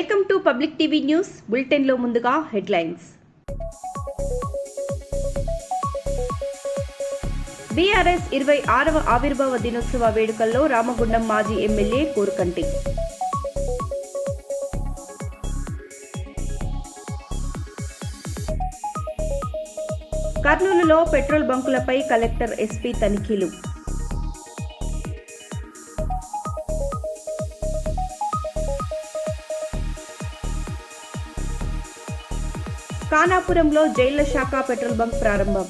Welcome to public TV news bulletin లో ముందుగా headlines. BRS 26వ ఆవిర్భావ దినోత్సవ వేడుకల్లో రామగుండం మాజీ ఎమ్మెల్యే కోరుకంటి. కర్నూలులో పెట్రోల్ బంకులపై కలెక్టర్ ఎస్పీ తనిఖీలు. ఖానాపురంలో జైళ్ల శాఖ పెట్రోల్ బంక్ ప్రారంభం.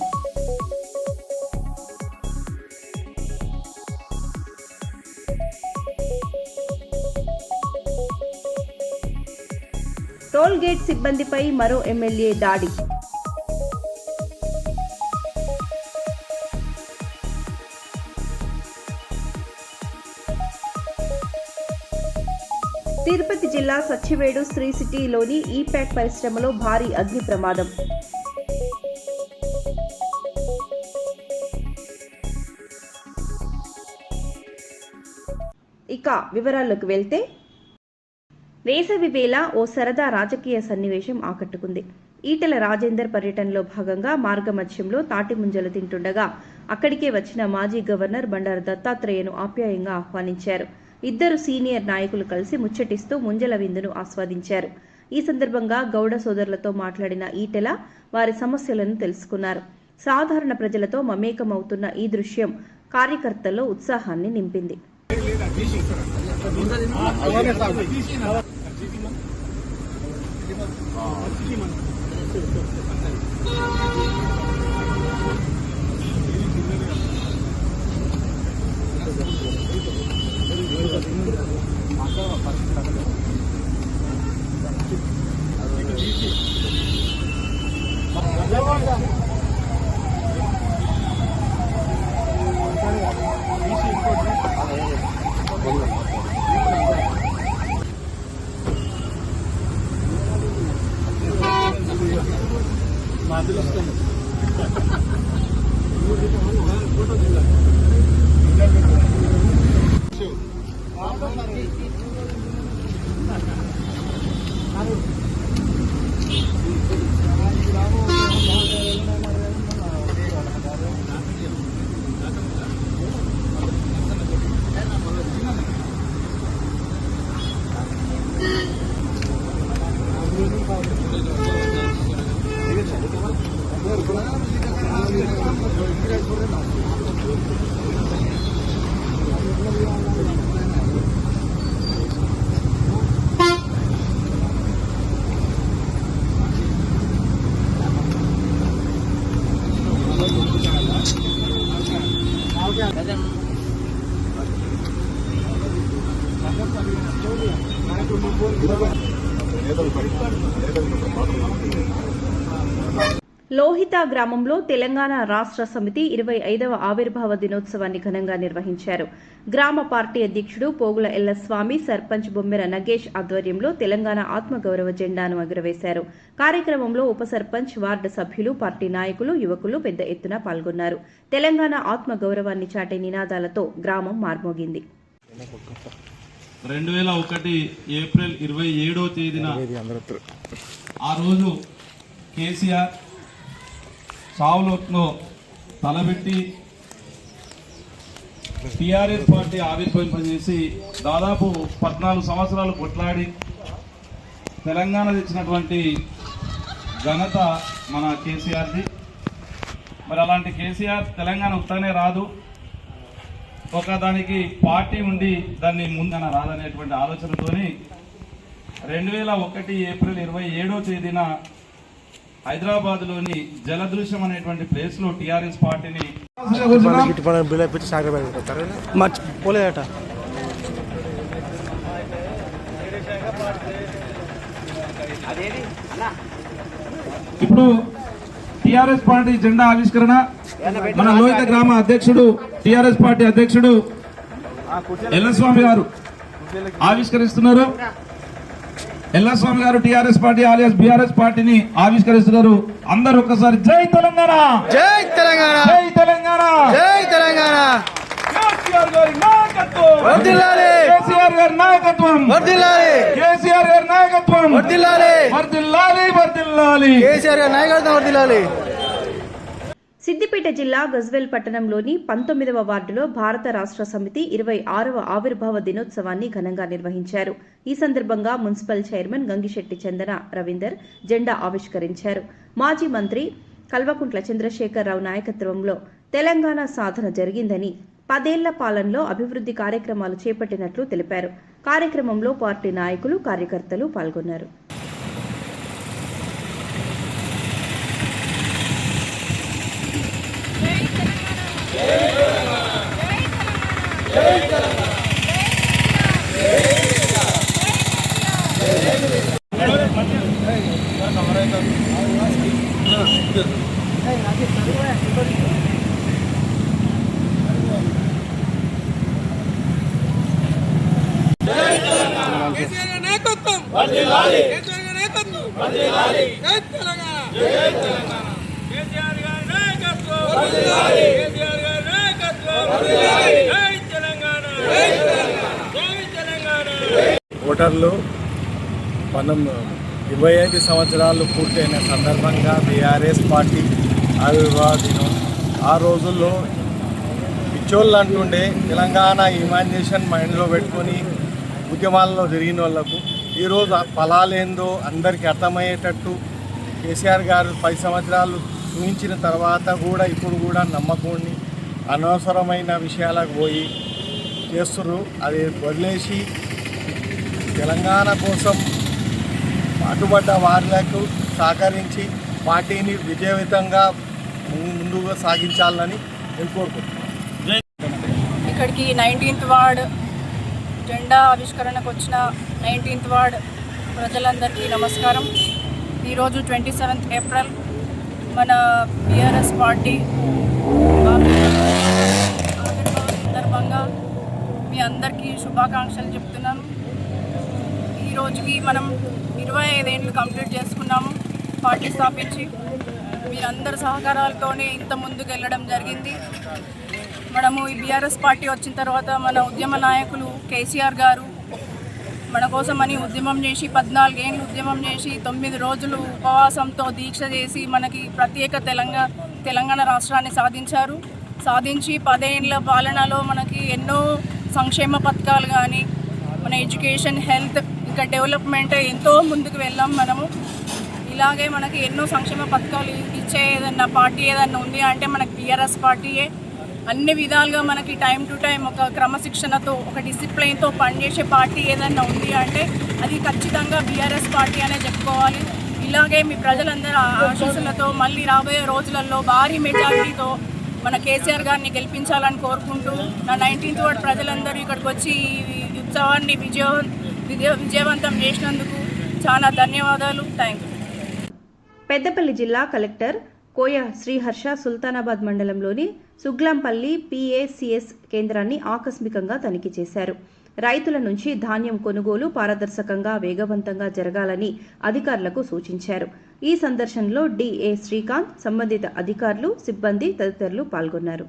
టోల్ గేట్ సిబ్బందిపై మరో ఎమ్మెల్యే దాడి. తిరుపతి జిల్లా సచ్చివేడు శ్రీ సిటీలోని ఈప్యాక్ పరిశ్రమలో భారీ అగ్ని ప్రమాదం. ఇక వివరాల్లోకి వెళ్తే, వేసవి వేళ ఓ సరదా రాజకీయ సన్నివేశం ఆకట్టుకుంది. ఈటెల రాజేందర్ పర్యటనలో భాగంగా మార్గమధ్యంలో తాటి ముంజలు తింటుండగా అక్కడికే వచ్చిన మాజీ గవర్నర్ బండారు దత్తాత్రేయను ఆప్యాయంగా ఆహ్వానించారు. ఇద్దరు సీనియర్ నాయకులు కలిసి ముచ్చటిస్తూ ముంజల విందును ఆస్వాదించారు. ఈ సందర్భంగా గౌడ సోదరులతో మాట్లాడిన ఈటెల వారి సమస్యలను తెలుసుకున్నారు. సాధారణ ప్రజలతో మమేకమవుతున్న ఈ దృశ్యం కార్యకర్తల్లో ఉత్సాహాన్ని నింపింది. లోహిత గ్రామంలో తెలంగాణ రాష్ట్ర సమితి 25వ ఆవిర్భావ దినోత్సవాన్ని ఘనంగా నిర్వహించారు. గ్రామ పార్టీ అధ్యక్షుడు పోగుల ఎల్లస్వామి, సర్పంచ్ బొమ్మెర నగేష్ ఆధ్వర్యంలో తెలంగాణ ఆత్మగౌరవ జెండాను ఎగురవేశారు. కార్యక్రమంలో ఉప సర్పంచ్, వార్డు సభ్యులు, పార్టీ నాయకులు, యువకులు పెద్ద ఎత్తున పాల్గొన్నారు. తెలంగాణ ఆత్మగౌరవాన్ని చాటే నినాదాలతో గ్రామం మార్మోగింది. 2001 ఏప్రిల్ 27వ తేదీన ఆ రోజు కేసీఆర్ సావులోట్లో తలబెట్టి టీఆర్ఎస్ పార్టీ ఆవిర్భవింపజేసి దాదాపు 14 సంవత్సరాలు కొట్లాడి తెలంగాణ తెచ్చినటువంటి ఘనత మన కేసీఆర్ది. మరి అలాంటి కేసీఆర్ తెలంగాణ ఉత్తనే రాదు, ఒక దానికి పార్టీ ఉండి దాన్ని ముందన రాదనేటువంటి ఆలోచనతోని 2001 ఏప్రిల్ 27వ తేదీన హైదరాబాద్లోని జలదృశ్యం అనేటువంటి ప్లేస్ లో టీఆర్ఎస్ పార్టీని ఇప్పుడు టీఆర్ఎస్ పార్టీ జెండా ఆవిష్కరణ మన లోహిత గ్రామ అధ్యక్షుడు, టీఆర్ఎస్ పార్టీ అధ్యక్షుడు ఎల్లస్వామి గారు ఆవిష్కరిస్తున్నారు. ఎల్లస్వామి గారు టీఆర్ఎస్ పార్టీ ఆలియాస్ బీఆర్ఎస్ పార్టీని ఆవిష్కరిస్తున్నారు. అందరూ ఒక్కసారి జై తెలంగాణ, జై తెలంగాణ, జై తెలంగాణ, జై తెలంగాణ. కేసీఆర్ గారి నాయకత్వం వర్ధిల్లాలి. కేసీఆర్ గారి నాయకత్వం వర్ధిల్లాలి. కేసీఆర్ గారి నాయకత్వం వర్ధిల్లాలి. వర్ధిల్లాలి వర్ధిల్లాలి కేసీఆర్ గారి నాయకత్వం వర్ధిల్లాలి. సిద్దిపేట జిల్లా గజ్వేల్ పట్టణంలోని 19వ వార్డులో భారత రాష్ట్ర సమితి 26వ ఆవిర్భావ దినోత్సవాన్ని ఘనంగా నిర్వహించారు. ఈ సందర్భంగా మున్సిపల్ చైర్మన్ గంగిశెట్టి చందన రవీందర్ జెండా ఆవిష్కరించారు. మాజీ మంత్రి కల్వకుంట్ల చంద్రశేఖరరావు నాయకత్వంలో తెలంగాణ సాధన జరిగిందని 10 ఏళ్ల పాలనలో అభివృద్ధి కార్యక్రమాలు చేపట్టినట్లు తెలిపారు. కార్యక్రమంలో పార్టీ నాయకులు కార్యకర్తలు పాల్గొన్నారు. ఓటర్లు 25 సంవత్సరాలు పూర్తయిన సందర్భంగా బీఆర్ఎస్ పార్టీ ఆవిర్భావ దినం. ఆ రోజుల్లో పిచ్చోళ్ళు అంటుండే తెలంగాణ ఇమాజినేషన్ మైండ్లో పెట్టుకొని ఉద్యమాల్లో జరిగిన వాళ్ళకు ఈరోజు ఫలాలేందో అందరికీ అర్థమయ్యేటట్టు కేసీఆర్ గారు 10 సంవత్సరాలు చూపించిన తర్వాత కూడా ఇప్పుడు కూడా నమ్మకాన్ని అనవసరమైన విషయాలకు పోయి చేస్తున్నారు. అది వదిలేసి తెలంగాణ కోసం పాటుపడ్డ వాళ్లకు సహకరించి పార్టీని విజయవంతంగా ముందుగా సాగించాలని నేను కోరుకుంటున్నాను. ఇక్కడికి 19th వార్డ్ జెండా ఆవిష్కరణకు వచ్చిన 19th వార్డ్ ప్రజలందరికీ నమస్కారం. ఈరోజు 27th ఏప్రిల్ మన బీఆర్ఎస్ పార్టీ ఆవిర్భావ సందర్భంగా మీ అందరికీ శుభాకాంక్షలు చెప్తున్నాను. ఈ రోజుకి మనం 25 ఏళ్ళు కంప్లీట్ చేసుకున్నాము పార్టీ స్థాపించి. మీరందరి సహకారాలతోనే ఇంత ముందుకు వెళ్ళడం జరిగింది. మనము ఈ బీఆర్ఎస్ పార్టీ వచ్చిన తర్వాత మన ఉద్యమ నాయకులు కేసీఆర్ గారు మన కోసమని ఉద్యమం చేసి 14 ఏళ్ళు ఉద్యమం చేసి 9 రోజులు ఉపవాసంతో దీక్ష చేసి మనకి ప్రత్యేక తెలంగాణ రాష్ట్రాన్ని సాధించి 10 ఏళ్ళ పాలనలో మనకి ఎన్నో సంక్షేమ పథకాలు కానీ మన ఎడ్యుకేషన్, హెల్త్, ఇంకా డెవలప్మెంట్ ఎంతో ముందుకు వెళ్ళాం మనము. ఇలాగే మనకి ఎన్నో సంక్షేమ పథకాలు ఇచ్చే ఏదన్నా పార్టీ ఏదన్నా ఉంది అంటే మనకి బీఆర్ఎస్ పార్టీయే. అన్ని విధాలుగా మనకి టైం టు టైం ఒక క్రమశిక్షణతో ఒక డిసిప్లైన్తో పనిచేసే పార్టీ ఏదన్నా ఉంది అంటే అది ఖచ్చితంగా బీఆర్ఎస్ పార్టీ అనే చెప్పుకోవాలి. ఇలాగే మీ ప్రజలందరూ ఆశీస్సులతో మళ్ళీ రాబోయే రోజులలో భారీ మెజారిటీతో మన కేసీఆర్ గారిని గెలిపించాలని కోరుకుంటూ నా 19th వార్డ్ ప్రజలందరూ ఇక్కడికి వచ్చి ఈ ఉత్సవాన్ని విజయవంతం చేసినందుకు చాలా ధన్యవాదాలు. Thank you. పెద్దపల్లి జిల్లా కలెక్టర్ కోయ శ్రీహర్ష సుల్తానాబాద్ మండలంలోని సుగ్లాంపల్లి PACS కేంద్రాన్ని ఆకస్మికంగా తనిఖీ చేశారు. రైతుల నుంచి ధాన్యం కొనుగోలు పారదర్శకంగా వేగవంతంగా జరగాలని అధికారులకు సూచించారు. ఈ సందర్శనలో DA శ్రీకాంత్, సంబంధిత అధికారులు, సిబ్బంది తదితరులు పాల్గొన్నారు.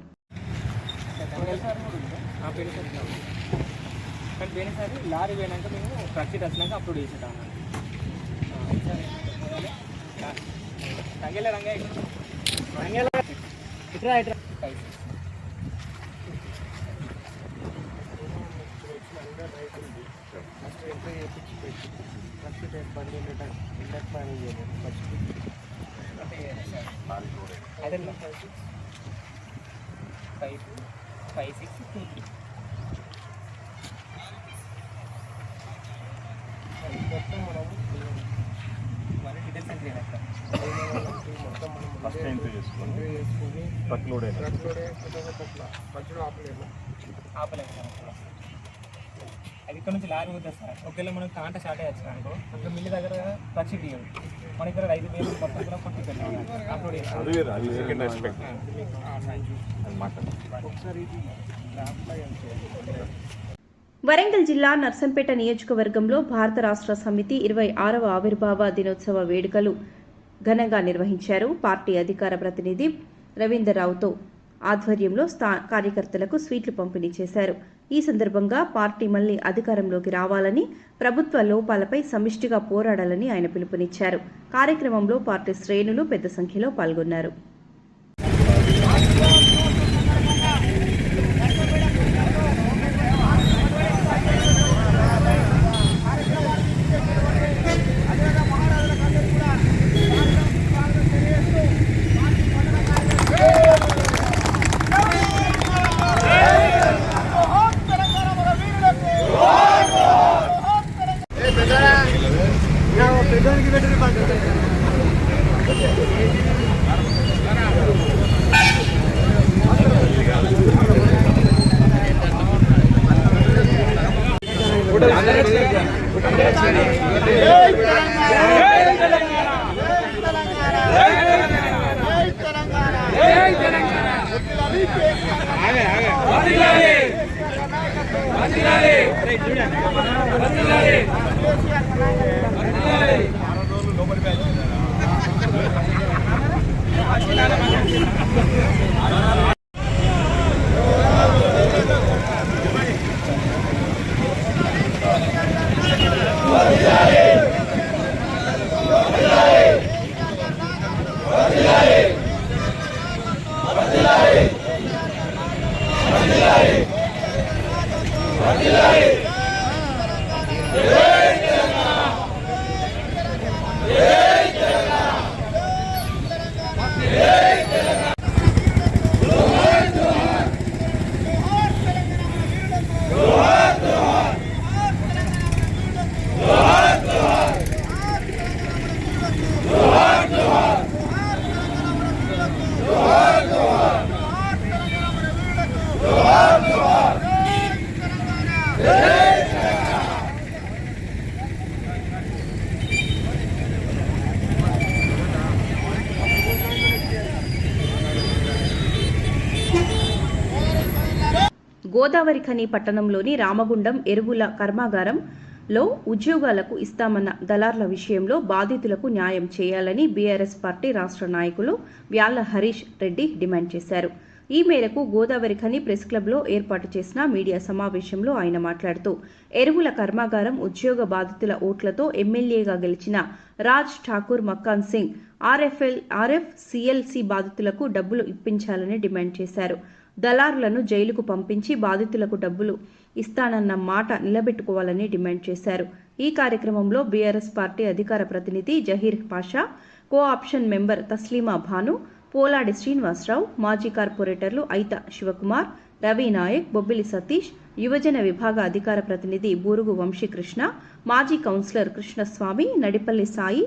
లారీ పోయినాక మేము ప్రక్షిట్ వచ్చినాక అప్లోడ్ చేసేటాం. ఇట్రా ఫైవ్ సిక్స్ మొత్తం మనం మన డీటెయిల్స్ ఎంట్రీ మొత్తం మనం ఫస్ట్ ఎంట్రీ చేసుకొని ట్రక్ లోడ్ ఆపలేము. అది ఇక్కడ నుంచి లారీ పోతుంది సార్. ఒకవేళ మనం కాంట స్టార్ట్ అయ్యచ్చు అనుకో అక్కడ మిల్లి దగ్గర పచ్చి తీయదు మన ఇక్కడ 5,000 మొత్తం కూడా కొట్టి పెట్టాము అప్లోడ్ చేస్తాం. వరంగల్ జిల్లా నర్సంపేట నియోజకవర్గంలో భారత రాష్ట్ర సమితి 26వ ఆవిర్భావ దినోత్సవ వేడుకలు ఘనంగా నిర్వహించారు. పార్టీ అధికార ప్రతినిధి రవీందర్రావుతో ఆధ్వర్యంలో కార్యకర్తలకు స్వీట్లు పంపిణీ చేశారు. ఈ సందర్భంగా పార్టీ మళ్లీ అధికారంలోకి రావాలని, ప్రభుత్వ లోపాలపై సమిష్టిగా పోరాడాలని ఆయన పిలుపునిచ్చారు. కార్యక్రమంలో పార్టీ శ్రేణులు పెద్ద సంఖ్యలో పాల్గొన్నారు. గోదావరి ఖని పట్టణంలోని రామగుండం ఎరువుల కర్మాగారంలో ఉద్యోగాలకు ఇస్తామన్న దళార్ల విషయంలో బాధితులకు న్యాయం చేయాలని బీఆర్ఎస్ పార్టీ రాష్ట్ర నాయకులు వ్యాళ్ల హరీష్ రెడ్డి డిమాండ్ చేశారు. ఈ మేరకు గోదావరి ఖని ప్రెస్ క్లబ్లో ఏర్పాటు చేసిన మీడియా సమావేశంలో ఆయన మాట్లాడుతూ ఎరువుల కర్మాగారం ఉద్యోగ బాధితుల ఓట్లతో ఎమ్మెల్యేగా గెలిచిన రాజ్ ఠాకూర్ మక్కాన్ సింగ్ ఆర్ఎఫ్సిఎల్సి బాధితులకు డబ్బులు ఇప్పించాలని డిమాండ్ చేశారు. దళారులను జైలుకు పంపించి బాధితులకు డబ్బులు ఇస్తానన్న మాట నిలబెట్టుకోవాలని డిమాండ్ చేశారు. ఈ కార్యక్రమంలో బీఆర్ఎస్ పార్టీ అధికార ప్రతినిధి Zaheer Pasha, co option member Tasleema Bhanu, Poladi Srinivasa Rao, మాజీ కార్పొరేటర్లు ఐత శివకుమార్, రవి నాయక్, బొబ్బిలి సతీష్, యువజన విభాగ అధికార ప్రతినిధి బూరుగు వంశీకృష్ణ, మాజీ కౌన్సిలర్ కృష్ణస్వామి, నడిపల్లి సాయి,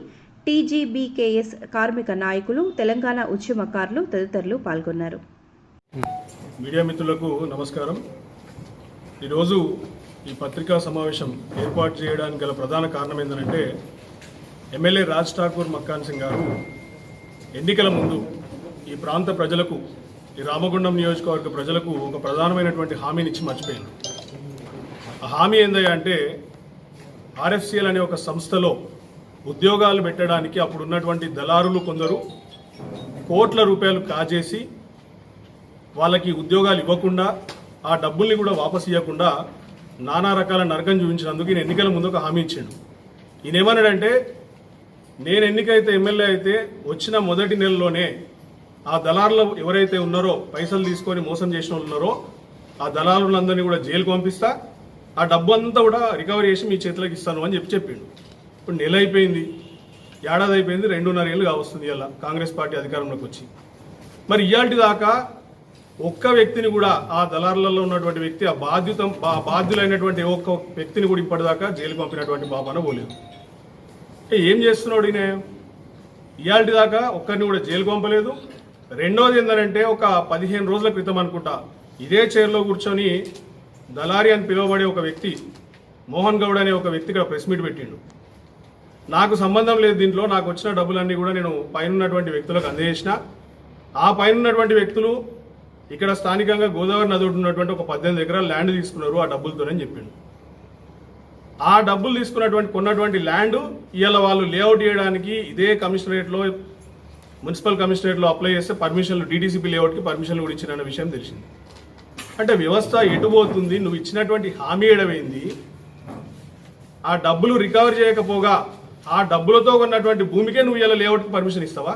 టీజీబీకేఎస్ కార్మిక నాయకులు, తెలంగాణ ఉద్యమకారులు తదితరులు పాల్గొన్నారు. మీడియా మిత్రులకు నమస్కారం. ఈరోజు ఈ పత్రికా సమావేశం ఏర్పాటు చేయడానికి గల ప్రధాన కారణం ఏంటంటే ఎమ్మెల్యే రాజ్ ఠాకూర్ మక్కాన్ సింగ్ గారు ఎన్నికల ముందు ఈ ప్రాంత ప్రజలకు, ఈ రామగుండం నియోజకవర్గ ప్రజలకు ఒక ప్రధానమైనటువంటి హామీని ఇచ్చి మర్చిపోయింది. ఆ హామీ ఏందయ్యా అంటే ఆర్ఎఫ్సిఎల్ అనే ఒక సంస్థలో ఉద్యోగాలు పెట్టడానికి అప్పుడున్నటువంటి దళారులు కొందరు కోట్ల రూపాయలు కాజేసి వాళ్ళకి ఉద్యోగాలు ఇవ్వకుండా, ఆ డబ్బుల్ని కూడా వాపసు ఇవ్వకుండా నానా రకాల నరకం చూపించినందుకు ఈయన ఎన్నికల ముందు ఒక హామీ ఇచ్చాడు. ఈయన ఏమన్నాడంటే, నేను ఎన్నికైతే ఎమ్మెల్యే అయితే వచ్చిన మొదటి నెలలోనే ఆ దళారులు ఎవరైతే ఉన్నారో, పైసలు తీసుకొని మోసం చేసిన వాళ్ళు ఉన్నారో ఆ దళారులందరినీ కూడా జైలుకు పంపిస్తా, ఆ డబ్బు అంతా కూడా రికవరీ చేసి మీ చేతిలోకి ఇస్తాను అని చెప్పిండు. ఇప్పుడు నెల అయిపోయింది, ఏడాది అయిపోయింది, 2.5 ఏళ్ళు కావస్తుంది ఇలా కాంగ్రెస్ పార్టీ అధికారంలోకి వచ్చి. మరి ఇయాల్టి దాకా ఒక్క వ్యక్తిని కూడా, ఆ దళారులలో ఉన్నటువంటి వ్యక్తి, ఆ బాధ్యులైనటువంటి ఒక్క వ్యక్తిని కూడా ఇప్పటిదాకా జైలుకు పంపినటువంటి బాబాన పోలేదు. ఏం చేస్తున్నాడు ఈయన? ఇయాల్టి దాకా ఒక్కరిని కూడా జైలుకు పంపలేదు. రెండోది ఏంటంటే, ఒక 15 రోజుల క్రితం అనుకుంటా ఇదే చైర్లో కూర్చొని దళారి అని పిలువబడే ఒక వ్యక్తి, మోహన్ గౌడ్ అనే ఒక వ్యక్తి ఇక్కడ ప్రెస్ మీట్ పెట్టిండు. నాకు సంబంధం లేదు దీంట్లో, నాకు వచ్చిన డబ్బులన్నీ కూడా నేను పైన ఉన్నటువంటి వ్యక్తులకు అందజేసిన. ఆ పైన ఉన్నటువంటి వ్యక్తులు ఇక్కడ స్థానికంగా గోదావరి నది ఉన్నటువంటి ఒక 18 ఎకరాల ల్యాండ్ తీసుకున్నారు ఆ డబ్బులతోనని చెప్పిండు. ఆ డబ్బులు తీసుకున్నటువంటి కొన్నటువంటి ల్యాండ్ ఇవాళ వాళ్ళు లేఅవుట్ చేయడానికి ఇదే కమిషనరేట్లో మున్సిపల్ కమిషనరేట్లో అప్లై చేస్తే పర్మిషన్లు డీటీసీపీ లేఅవుట్కి పర్మిషన్లు కూడా ఇచ్చిన విషయం తెలిసింది. అంటే వ్యవస్థ ఎటుపోతుంది, నువ్వు ఇచ్చినటువంటి హామీ ఎడమైంది, ఆ డబ్బులు రికవర్ చేయకపోగా ఆ డబ్బులతో ఉన్నటువంటి భూమికే నువ్వు ఇలా లేఅవుట్కి పర్మిషన్ ఇస్తావా?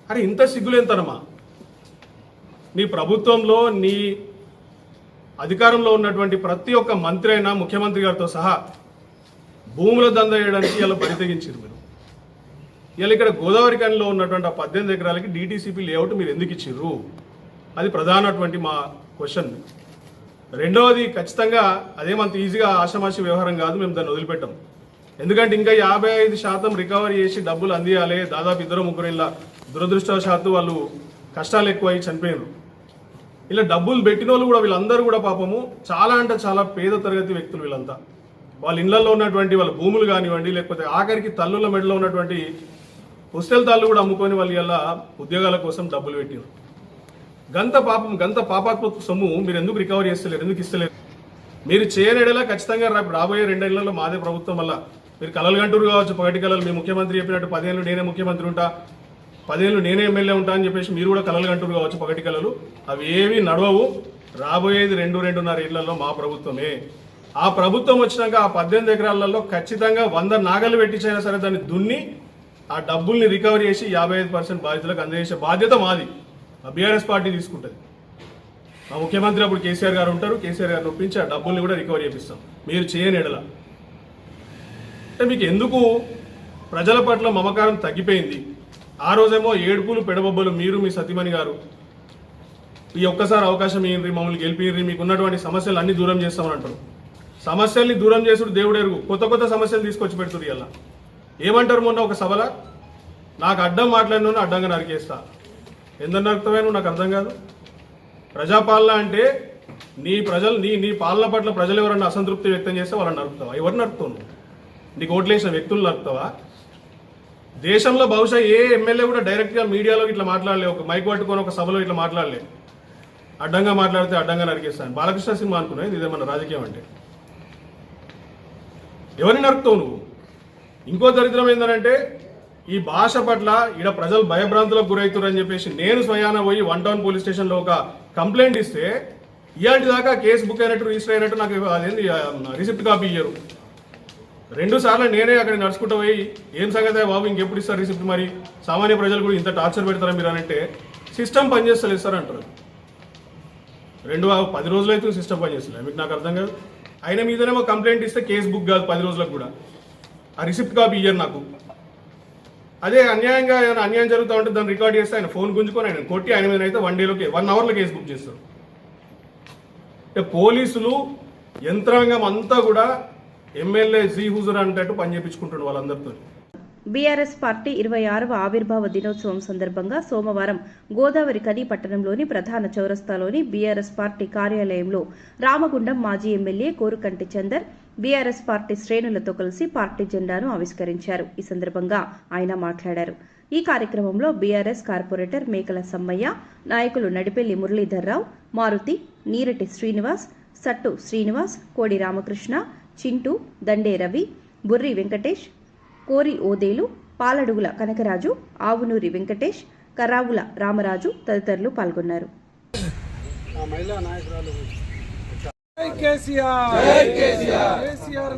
అరే ఇంత సిగ్గులేంతనమా? నీ ప్రభుత్వంలో నీ అధికారంలో ఉన్నటువంటి ప్రతి ఒక్క మంత్రి అయినా ముఖ్యమంత్రి గారితో సహా భూముల దంద వేయడానికి ఇలా బరితెగించారు మీరు. ఇలా ఇక్కడ గోదావరి కనిలో ఉన్నటువంటి ఆ 18 ఎకరాలకి డీటీసీపీ లేఅవుట్ మీరు ఎందుకు ఇచ్చిర్రు? అది ప్రధానటువంటి మా క్వశ్చన్. రెండవది, ఖచ్చితంగా అదేమంత ఈజీగా ఆషామాషి వ్యవహారం కాదు, మేము దాన్ని వదిలిపెట్టాం. ఎందుకంటే ఇంకా 55% రికవరీ చేసి డబ్బులు అందియాలి. దాదాపు 2-3 ఇలా దురదృష్టవశాత్తు వాళ్ళు కష్టాలు ఎక్కువ అయ్యి చనిపోయారు. ఇలా డబ్బులు పెట్టిన వాళ్ళు కూడా వీళ్ళందరూ కూడా పాపము చాలా అంటే చాలా పేద తరగతి వ్యక్తులు. వీళ్ళంతా వాళ్ళ ఇళ్లలో ఉన్నటువంటి వాళ్ళ భూములు కానివ్వండి, లేకపోతే ఆఖరికి తల్లుల మెడలో ఉన్నటువంటి పుస్తెల తాళ్ళు కూడా అమ్ముకొని వాళ్ళు ఇలా ఉద్యోగాల కోసం డబ్బులు పెట్టారు. గంత పాపాత్మక సొమ్ము మీరు ఎందుకు రికవరీ చేస్తలేరు, ఎందుకు ఇస్తలేరు? మీరు చేయనేడలా ఖచ్చితంగా రాబోయే 2 ఏళ్లలో మాదే ప్రభుత్వం వల్ల మీరు కలలు గంటూరు కావచ్చు, పగటి కలలు. మీ ముఖ్యమంత్రి చెప్పినట్టు 10 ఏళ్ళు నేనే ముఖ్యమంత్రి ఉంటా, 10 ఏళ్ళు నేనే ఎమ్మెల్యే ఉంటా అని చెప్పేసి మీరు కూడా కలలు గంటూరు కావచ్చు, పగటి కలలు. అవి ఏవి నడవవు. రాబోయేది 2-2.5 ఏళ్లలో మా ప్రభుత్వమే. ఆ ప్రభుత్వం వచ్చినాక ఆ 18 ఎకరాలలో ఖచ్చితంగా 100 నాగలు పెట్టించైనా సరే దాన్ని దున్ని ఆ డబ్బుల్ని రికవరీ చేసి 55% బాధితులకు అందజేసే బాధ్యత మాది. ఆ బీఆర్ఎస్ పార్టీ తీసుకుంటుంది. మా ముఖ్యమంత్రి అప్పుడు కేసీఆర్ గారు ఉంటారు. కేసీఆర్ గారిని ఒప్పించి ఆ డబ్బుల్ని కూడా రికవరీ చేపిస్తాం. మీరు చేయని ఎడల అంటే మీకు ఎందుకు ప్రజల పట్ల మమకారం తగ్గిపోయింది? ఆ రోజేమో ఏడుపులు పెడబొబ్బలు మీరు మీ సతీమణి గారు ఈ ఒక్కసారి అవకాశం ఇయ్యండి, మమ్మల్ని గెలిపియ్యండి, మీకు ఉన్నటువంటి సమస్యలు అన్ని దూరం చేస్తామని అంటారు. సమస్యల్ని దూరం చేసుడు దేవుడు ఎరుగు. కొత్త సమస్యలు తీసుకొచ్చి పెడుతుంది. ఇలా ఏమంటారు మొన్న ఒక సభలో, నాకు అడ్డం మాట్లాడిన అడ్డంగా నరికేస్తా. ఎందుకు నరుకుతావే నువ్వు? నాకు అర్థం కాదు. ప్రజాపాలన అంటే నీ పాలన పట్ల ప్రజలు ఎవరన్నా అసంతృప్తి వ్యక్తం చేస్తే వాళ్ళని నరుకుతావా? ఎవరు నరుకుతావు నువ్వు? నీకు ఓట్లేసిన వ్యక్తులు నరుకుతావా? దేశంలో బహుశా ఏ ఎమ్మెల్యే కూడా డైరెక్ట్గా మీడియాలో ఇట్లా మాట్లాడలే, ఒక మైక్ పట్టుకొని ఒక సభలో ఇట్లా మాట్లాడలే. అడ్డంగా మాట్లాడితే అడ్డంగా నరికేస్తాను. బాలకృష్ణ సినిమా అనుకున్నాను ఇదేమన్నా రాజకీయం అంటే. ఎవరిని నరుకుతావు నువ్వు? ఇంకో దరిద్రం ఏంటంటే ఈ భాష పట్ల ఈడ ప్రజలు భయభ్రాంతులకు గురవుతారని చెప్పేసి నేను స్వయాన పోయి 1 టౌన్ పోలీస్ స్టేషన్లో ఒక కంప్లైంట్ ఇస్తే ఇలాంటి దాకా కేసు బుక్ అయినట్టు రిజిస్టర్ అయినట్టు నాకు అదేంది రిసిప్ట్ కాపీ ఇయ్యరు. 2 సార్లు నేనే అక్కడికి నడుచుకుంటూ పోయి ఏం సంగతి బాబు ఇంకెప్పుడు ఇస్తారు రిసిప్ట్? మరి సామాన్య ప్రజలు కూడా ఇంత టార్చర్ పెడతారా మీరు అని అంటే సిస్టమ్ పనిచేస్తలేదు సార్ అంటారు. 10 రోజులు అయితే సిస్టమ్ పనిచేస్తలేదు. మీకు నాకు అర్థం కాదు. ఆయన మీదనేమో కంప్లైంట్ ఇస్తే కేసు బుక్ కాదు 10 రోజులకు కూడా. ఆ రిసిప్ట్ కాపీ ఇయ్యరు నాకు. అదే అన్యాయంగా ఏమైనా అన్యాయం జరుగుతూ ఉంటే దాన్ని రికార్డ్ చేస్తే ఆయన ఫోన్ గుంజుకొని ఆయన కొట్టి ఆయన మీద అయితే 1 అవర్లో కేసు బుక్ చేస్తారు. పోలీసులు యంత్రాంగం అంతా కూడా ఎమ్మెల్యే జీ హుజూర్ అంటట్టు పని చేయించుకుంటున్నారు వాళ్ళందరితో. బీఆర్ఎస్ పార్టీ 26వ ఆవిర్భావ దినోత్సవం సందర్భంగా సోమవారం గోదావరి కని పట్టణంలోని ప్రధాన చౌరస్తాలోని బీఆర్ఎస్ పార్టీ కార్యాలయంలో రామగుండం మాజీ MLA Korukanti Chandar BRS party శ్రేణులతో కలిసి పార్టీ జెండాను ఆవిష్కరించారు. ఈ సందర్భంగా ఆయన మాట్లాడారు. ఈ కార్యక్రమంలో బీఆర్ఎస్ కార్పొరేటర్ మేకల సమ్మయ్య, నాయకులు నడిపెల్లి మురళీధర్రావు, మారుతి, నీరటి శ్రీనివాస్, సట్టు శ్రీనివాస్, కోడి రామకృష్ణ, చింటూ, దండే రవి, బుర్రి వెంకటేష్, కోరి ఓదేలు, పాలడుగుల కనకరాజు, ఆవునూరి వెంకటేష్, కర్రావుల రామరాజు తదితరులు పాల్గొన్నారు. కేసీఆర్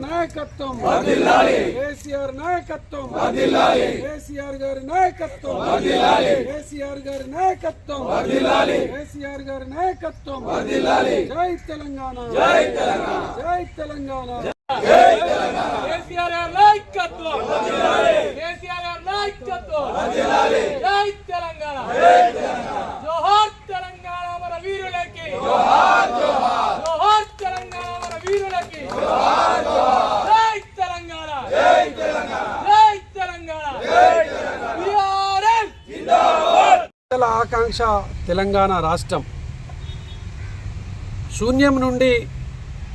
నాయకత్వం వర్ధిల్లాలి, కేసీఆర్ నాయకత్వం వర్ధిల్లాలి, కేసీఆర్ గారి నాయకత్వం వర్ధిల్లాలి, కేసీఆర్ గారి నాయకత్వం వర్ధిల్లాలి, కేసీఆర్ గారి నాయకత్వం వర్ధిల్లాలి. జై తెలంగాణ, జై తెలంగాణ, జై తెలంగాణ, జై తెలంగాణ. కేసీఆర్ గారి నాయకత్వం వర్ధిల్లాలి, కేసీఆర్ గారి నాయకత్వం వర్ధిల్లాలి. జై తెలంగాణ, జై తెలంగాణ. జోహార్ తెలంగాణ మన వీరులకి, జోహార్ జోహార్, జోహార్ తెలంగాణ మన వీరులకి, జోహార్ జోహార్. జై తెలంగాణ, జై తెలంగాణ, జై తెలంగాణ, జై తెలంగాణ. బీఆర్ఎస్ జిందాబాద్. ఆకాంక్ష తెలంగాణ రాష్ట్రం శూన్యం నుండి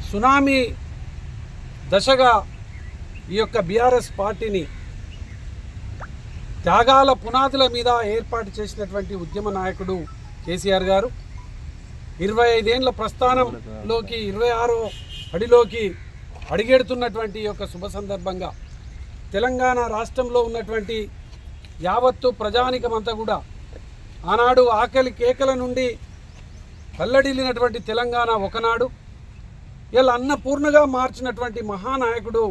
సునామీ దశగా ఈ యొక్క బీఆర్ఎస్ పార్టీని త్యాగాల పునాదుల మీద ఏర్పాటు చేసినటువంటి ఉద్యమ నాయకుడు కేసీఆర్ గారు 25 ఏళ్ల ప్రస్థానంలోకి 26వ అడిలోకి అడిగెడుతున్నటువంటి ఈ యొక్క శుభ సందర్భంగా తెలంగాణ రాష్ట్రంలో ఉన్నటువంటి యావత్తు ప్రజానికమంతా కూడా ఆనాడు ఆకలి కేకల నుండి కల్లడిల్లినటువంటి తెలంగాణ ఒకనాడు ఇలా అన్నపూర్ణగా మార్చినటువంటి మహానాయకుడు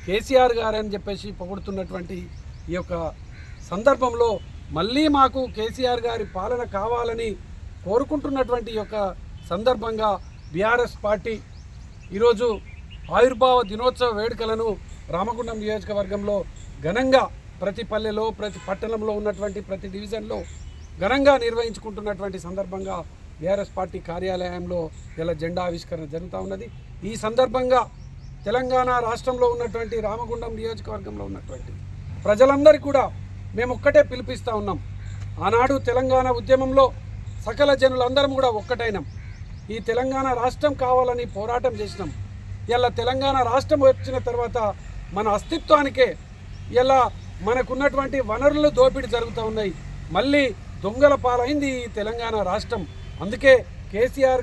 కేసీఆర్ గారని చెప్పేసి పొగుడుతున్నటువంటి ఈ యొక్క సందర్భంలో మళ్ళీ మాకు కేసీఆర్ గారి పాలన కావాలని కోరుకుంటున్నటువంటి ఈ యొక్క సందర్భంగా బీఆర్ఎస్ పార్టీ ఈరోజు ఆవిర్భావ దినోత్సవ వేడుకలను రామగుండం నియోజకవర్గంలో ఘనంగా ప్రతి పల్లెలో ప్రతి పట్టణంలో ఉన్నటువంటి ప్రతి డివిజన్లో ఘనంగా నిర్వహించుకుంటున్నటువంటి సందర్భంగా బీఆర్ఎస్ పార్టీ కార్యాలయంలో ఇలా జెండా ఆవిష్కరణ జరుగుతూ ఉన్నది. ఈ సందర్భంగా తెలంగాణ రాష్ట్రంలో ఉన్నటువంటి రామగుండం నియోజకవర్గంలో ఉన్నటువంటి ప్రజలందరికీ కూడా మేము ఒక్కటే పిలిపిస్తూ ఉన్నాం. ఆనాడు తెలంగాణ ఉద్యమంలో సకల జనులందరం కూడా ఒక్కటైనాం. ఈ తెలంగాణ రాష్ట్రం కావాలని పోరాటం చేసినాం. ఇలా తెలంగాణ రాష్ట్రం వచ్చిన తర్వాత మన అస్తిత్వానికే ఇలా మనకున్నటువంటి వనరులు దోపిడీ జరుగుతూ ఉన్నాయి. మళ్ళీ దొంగల పాలైంది ఈ తెలంగాణ రాష్ట్రం. అందుకే కేసీఆర్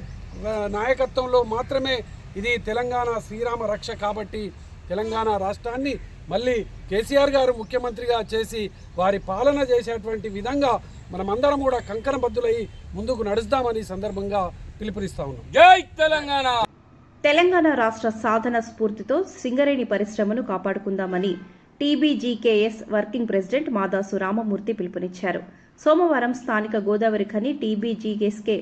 నాయకత్వంలో మాత్రమే ఇది తెలంగాణ శ్రీరామ రక్ష. కాబట్టి తెలంగాణ రాష్ట్రాన్ని మళ్ళీ కేసీఆర్ గారు ముఖ్యమంత్రిగా చేసి వారి పాలన చేసేటువంటి విధంగా మనమందరం కూడా కంకణబద్దులై ముందుకు నడుస్తామని సందర్భంగా పిలుపునిస్తా ఉన్నాం. జై తెలంగాణ. తెలంగాణ రాష్ట్ర సాధన స్ఫూర్తితో సింగరేణి పరిశ్రమను కాపాడుకుందామని TBGKS working president Madasu Ramamurthy పిలుపునిచ్చారు. సోమవారం స్థానిక గోదావరి ఖని టీబీజీకేఎస్కే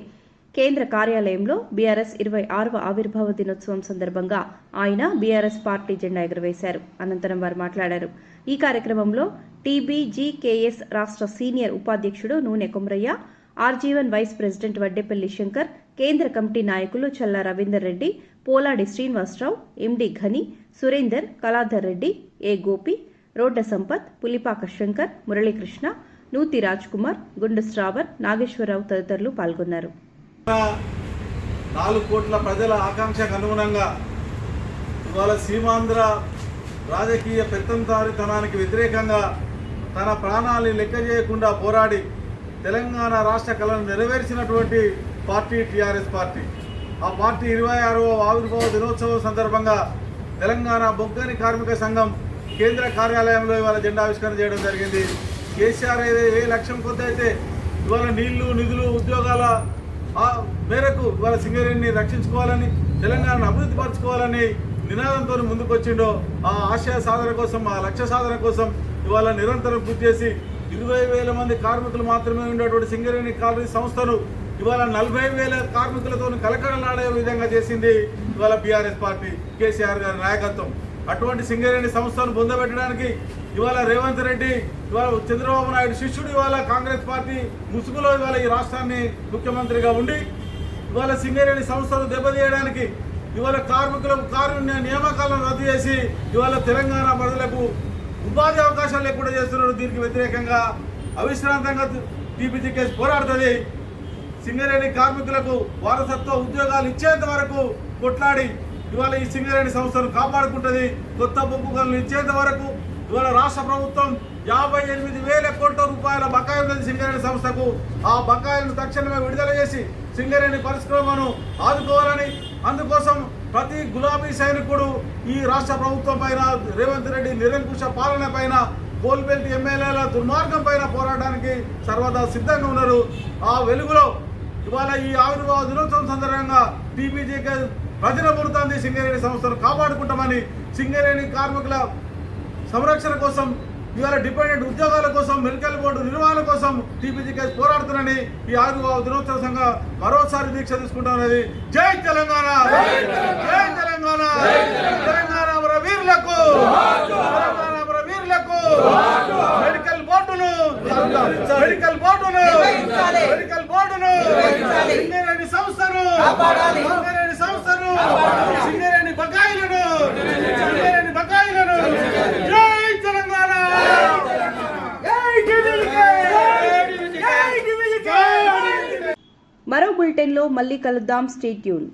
కేంద్ర కార్యాలయంలో బీఆర్ఎస్ 26వ ఆవిర్భావ దినోత్సవం సందర్భంగా ఆయన బీఆర్ఎస్ పార్టీ జెండా ఎగురవేశారు. అనంతరం వారు మాట్లాడారు. ఈ కార్యక్రమంలో టీబీజీకేఎస్ రాష్ట్ర సీనియర్ ఉపాధ్యక్షుడు నూనె కొమరయ్య, ఆర్జీవన్ వైస్ ప్రెసిడెంట్ వడ్డేపల్లి శంకర్, కేంద్ర కమిటీ నాయకులు చల్లా రవీందర్ రెడ్డి, పోలాడి శ్రీనివాసరావు, ఎండి ఘని, సురేందర్, కళాధర్ రెడ్డి, ఏ గోపి, రోడ్డ సంపత్, పులిపాక శంకర్, మురళీకృష్ణ, నూతి రాజ్ కుమార్, గుండు శ్రావణ్, నాగేశ్వరరావు తదితరులు పాల్గొన్నారు. 4 కోట్ల ప్రజల ఆకాంక్షకు అనుగుణంగా ఇవాళ సీమాంధ్ర రాజకీయ పెత్తందారితనానికి వ్యతిరేకంగా తన ప్రాణాలను లెక్క చేయకుండా పోరాడి తెలంగాణ రాష్ట్ర కళను నెరవేర్చినటువంటి పార్టీ టీఆర్ఎస్ పార్టీ. ఆ పార్టీ 26వ ఆవిర్భావ దినోత్సవం సందర్భంగా తెలంగాణ బొగ్గని కార్మిక సంఘం కేంద్ర కార్యాలయంలో ఇవాళ జెండా ఆవిష్కరణ చేయడం జరిగింది. కేసీఆర్ ఏ లక్ష్యం కొద్ది అయితే ఇవాళ నీళ్లు, నిధులు, ఉద్యోగాల మేరకు ఇవాళ సింగరేణిని రక్షించుకోవాలని, తెలంగాణను అభివృద్ధి పరచుకోవాలని నినాదంతో ముందుకొచ్చిండో ఆ ఆశయ సాధన కోసం, ఆ లక్ష్య సాధన కోసం ఇవాళ నిరంతరం కృషి చేసి 20,000 మంది కార్మికులు మాత్రమే ఉండేటువంటి సింగరేణి కాలనీ సంస్థను ఇవాళ 40,000 కార్మికులతో కలకడలాడే విధంగా చేసింది ఇవాళ బీఆర్ఎస్ పార్టీ కేసీఆర్ గారి నాయకత్వం. అటువంటి సింగరేణి సంస్థను పొందబెట్టడానికి ఇవాళ రేవంత్ రెడ్డి, ఇవాళ చంద్రబాబు నాయుడు శిష్యుడు ఇవాళ కాంగ్రెస్ పార్టీ ముసుగులో ఇవాళ ఈ రాష్ట్రాన్ని ముఖ్యమంత్రిగా ఉండి ఇవాళ సింగరేణి సంస్థను దెబ్బతీయడానికి ఇవాళ కార్మికులకు కారుణ్య నియామకాలను రద్దు చేసి ఇవాళ తెలంగాణ ప్రజలకు ఉపాధి అవకాశాలు లేకుండా చేస్తున్నారు. దీనికి వ్యతిరేకంగా అవిశ్రాంతంగా టీబీజీకేఎస్ పోరాడుతుంది. సింగరేణి కార్మికులకు వారసత్వ ఉద్యోగాలు ఇచ్చేంత వరకు కొట్లాడి ఇవాళ ఈ సింగరేణి సంస్థను కాపాడుకుంటుంది. కొత్త బొగ్గు గనులు ఇచ్చేంత వరకు ఇవాళ రాష్ట్ర ప్రభుత్వం 58,000 కోట్ల రూపాయల బకాయి ఉన్నది సింగరేణి సంస్థకు. ఆ బకాయిలను తక్షణమే విడుదల చేసి సింగరేణి పరిశ్రమను ఆదుకోవాలని, అందుకోసం ప్రతి గులాబీ సైనికుడు ఈ రాష్ట్ర ప్రభుత్వం పైన, రేవంత్ రెడ్డి నిరంకుశ పాలన పైన, కోల్బెల్ట్ ఎమ్మెల్యేల దుర్మార్గం పైన పోరాటానికి సర్వదా సిద్ధంగా ఉన్నారు. ఆ వెలుగులో ఇవాళ ఈ ఆవిర్భావ దినోత్సవం సందర్భంగా టీబీజీకే ప్రజలబడుతుంది. సింగరేణి సంస్థను కాపాడుకుంటామని, సింగరేణి కార్మికుల సంరక్షణ కోసం, ఇవాళ డిపెండెంట్ ఉద్యోగాల కోసం, మెడికల్ బోర్డు నిర్వహణ కోసం టీబీజీకేఎస్ పోరాడుతున్నారని ఈ ఆవిర్భావ దినోత్సవ సంఘం మరోసారి దీక్ష తీసుకుంటున్నది. జై తెలంగాణ, జై తెలంగాణ, తెలంగాణ మన వీరులకు, తెలంగాణ మన వీరులకు. మెడికల్ బోర్డును, మెడికల్ బోర్డును, మెడికల్ బోర్డును, సింగరేణి సంస్థను, సింగరేణి సంస్థను, సింగరేణి బకాయిలను, సింగరేణి బకాయిలను. జై తెలంగాణ, జై టీబీజీకేఎస్. మరో బులెటిన్లో మళ్ళీ కలుద్దాం. Stay tune.